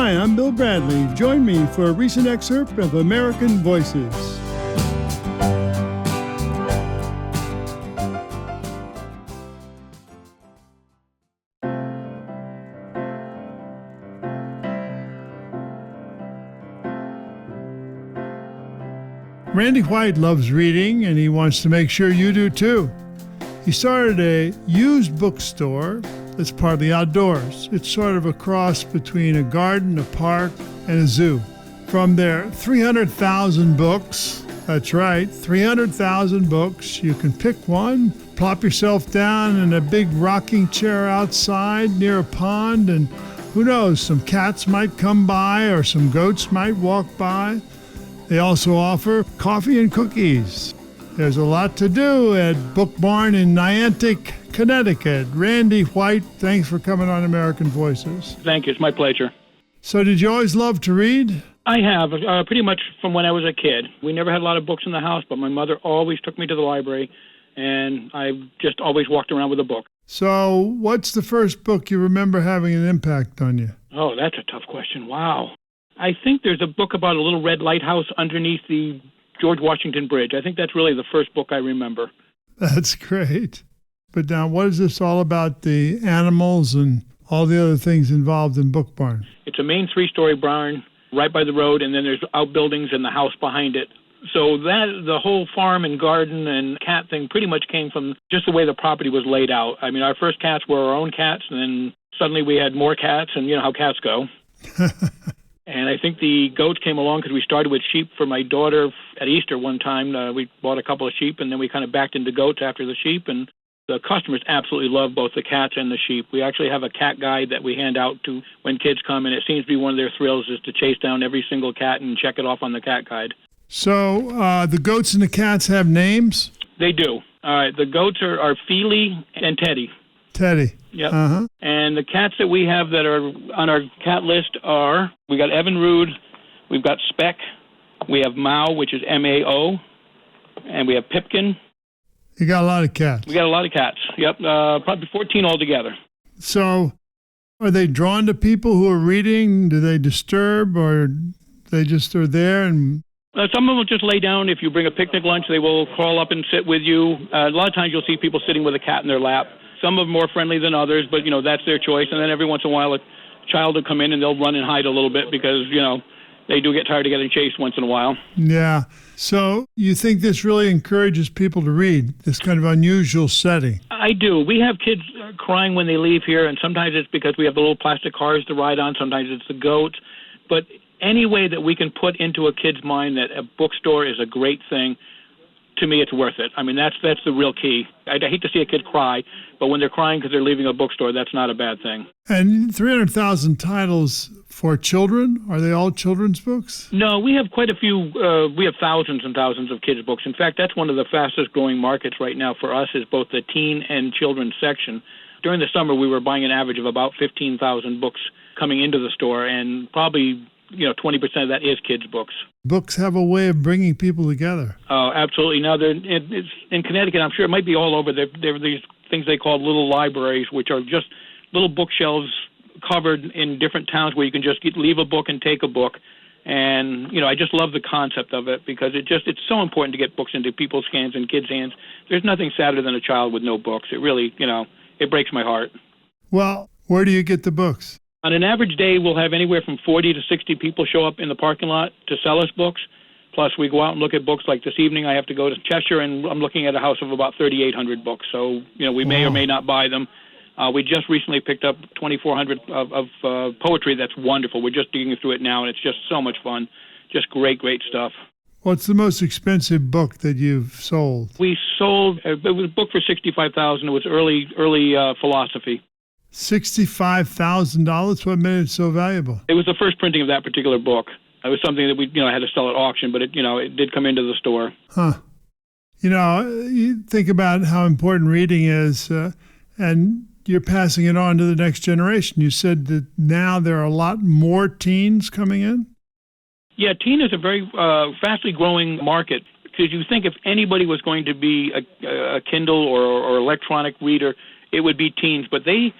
Hi, I'm Bill Bradley. Join me for a recent excerpt of American Voices. Randi White loves reading, and he wants to make sure you do too. He started a used bookstore that's partly outdoors. It's sort of a cross between a garden, a park, and a zoo. From their 300,000 books, that's right, 300,000 books, you can pick one, plop yourself down in a big rocking chair outside near a pond, and who knows, some cats might come by or some goats might walk by. They also offer coffee and cookies. There's a lot to do at Book Barn in Niantic, Connecticut. Randi White, thanks for coming on American Voices. Thank you. It's my pleasure. So did you always love to read? I have, pretty much from when I was a kid. We never had a lot of books in the house, but my mother always took me to the library, and I just always walked around with a book. So what's the first book you remember having an impact on you? Oh, that's a tough question. Wow. I think there's a book about a little red lighthouse underneath the George Washington Bridge. I think that's really the first book I remember. That's great. But now, what is this all about, the animals and all the other things involved in Book Barn? It's a main three-story barn right by the road, and then there's outbuildings and the house behind it. So that the whole farm and garden and cat thing pretty much came from just the way the property was laid out. I mean, our first cats were our own cats, and then suddenly we had more cats, and you know how cats go. And I think the goats came along because we started with sheep for my daughter at Easter one time. We bought a couple of sheep, and then we kind of backed into goats after the sheep. And the customers absolutely love both the cats and the sheep. We actually have a cat guide that we hand out to when kids come, and it seems to be one of their thrills is to chase down every single cat and check it off on the cat guide. So the goats and the cats have names? They do. The goats are Feely and Teddy. Teddy. Yep. Uh-huh. And the cats that we have that are on our cat list are, we got Evan Rude, we've got Speck, we have Mao, which is M-A-O, and we have Pipkin. You got a lot of cats. We got a lot of cats. Yep, probably 14 altogether. So are they drawn to people who are reading? Do they disturb, or they just are there? And some of them will just lay down. If you bring a picnic lunch, they will crawl up and sit with you. A lot of times you'll see people sitting with a cat in their lap. Some are more friendly than others, but, you know, that's their choice. And then every once in a while a child will come in and they'll run and hide a little bit because, you know, they do get tired of getting chased once in a while. Yeah. So you think this really encourages people to read, this kind of unusual setting? I do. We have kids crying when they leave here, and sometimes it's because we have the little plastic cars to ride on. Sometimes it's the goats. But any way that we can put into a kid's mind that a bookstore is a great thing, to me, it's worth it. I mean, that's the real key. I hate to see a kid cry, but when they're crying because they're leaving a bookstore, that's not a bad thing. And 300,000 titles for children? Are they all children's books? No, we have quite a few. We have thousands and thousands of kids' books. In fact, that's one of the fastest growing markets right now for us is both the teen and children's section. During the summer, we were buying an average of about 15,000 books coming into the store, and probably 20% of that is kids' books. Books have a way of bringing people together. Oh, absolutely. Now, it's in Connecticut. I'm sure it might be all over. There are these things they call little libraries, which are just little bookshelves covered in different towns where you can just leave a book and take a book. And, I just love the concept of it because it's so important to get books into people's hands and kids' hands. There's nothing sadder than a child with no books. It really, it breaks my heart. Well, where do you get the books? On an average day, we'll have anywhere from 40 to 60 people show up in the parking lot to sell us books. Plus, we go out and look at books. Like this evening, I have to go to Cheshire, and I'm looking at a house of about 3,800 books. So, we may or may not buy them. We just recently picked up 2,400 of poetry that's wonderful. We're just digging through it now, and it's just so much fun. Just great, great stuff. What's the most expensive book that you've sold? We sold, it was a book for $65,000. It was early philosophy. $65,000? What made it so valuable? It was the first printing of that particular book. It was something that we, had to sell at auction, but it did come into the store. Huh. You think about how important reading is, and you're passing it on to the next generation. You said that now there are a lot more teens coming in? Yeah, teen is a very fastly growing market. Because you think if anybody was going to be a Kindle or electronic reader, it would be teens. But they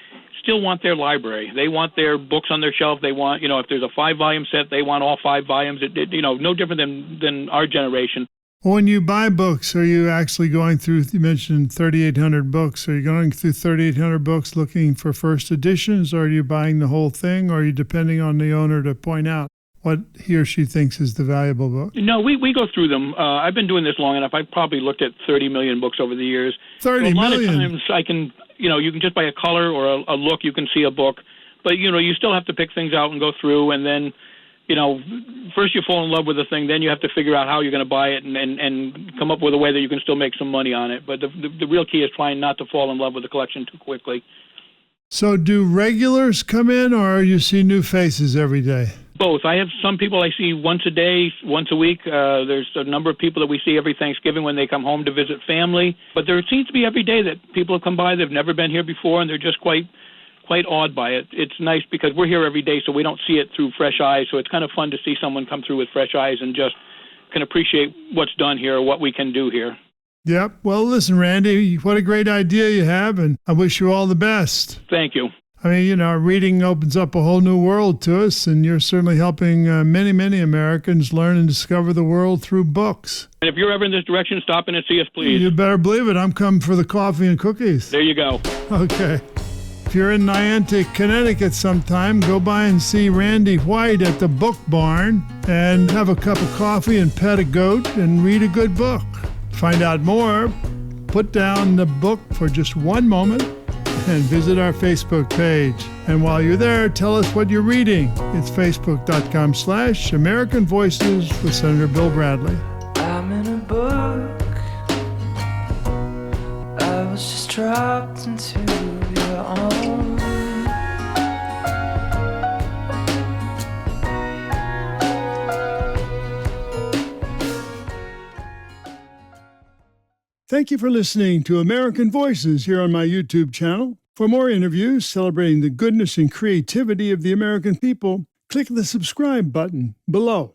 still want their library. They want their books on their shelf. They want, if there's a 5-volume set, they want all 5 volumes. No different than our generation. When you buy books, are you actually going through, you mentioned 3,800 books. Are you going through 3,800 books looking for first editions, or are you buying the whole thing, or are you depending on the owner to point out what he or she thinks is the valuable book? No, we go through them. I've been doing this long enough. I've probably looked at 30 million books over the years. 30 so a million? lot of times I can, you can just by a color or a look, you can see a book. But, you still have to pick things out and go through, and then, first you fall in love with the thing, then you have to figure out how you're going to buy it and come up with a way that you can still make some money on it. But the real key is trying not to fall in love with the collection too quickly. So do regulars come in, or you see new faces every day? Both. I have some people I see once a day, once a week. There's a number of people that we see every Thanksgiving when they come home to visit family. But there seems to be every day that people have come by, they've never been here before, and they're just quite awed by it. It's nice because we're here every day, so we don't see it through fresh eyes. So it's kind of fun to see someone come through with fresh eyes and just can appreciate what's done here, what we can do here. Yep. Well, listen, Randy, what a great idea you have, and I wish you all the best. Thank you. I mean, reading opens up a whole new world to us, and you're certainly helping many, many Americans learn and discover the world through books. And if you're ever in this direction, stop in and see us, please. You better believe it. I'm coming for the coffee and cookies. There you go. Okay. If you're in Niantic, Connecticut sometime, go by and see Randi White at the Book Barn and have a cup of coffee and pet a goat and read a good book. Find out more, put down the book for just one moment and visit our Facebook page. And while you're there, tell us what you're reading. It's facebook.com/American Voices with Senator Bill Bradley. I'm in a book. I was just dropped into your arms. Thank you for listening to American Voices here on my YouTube channel. For more interviews celebrating the goodness and creativity of the American people, click the subscribe button below.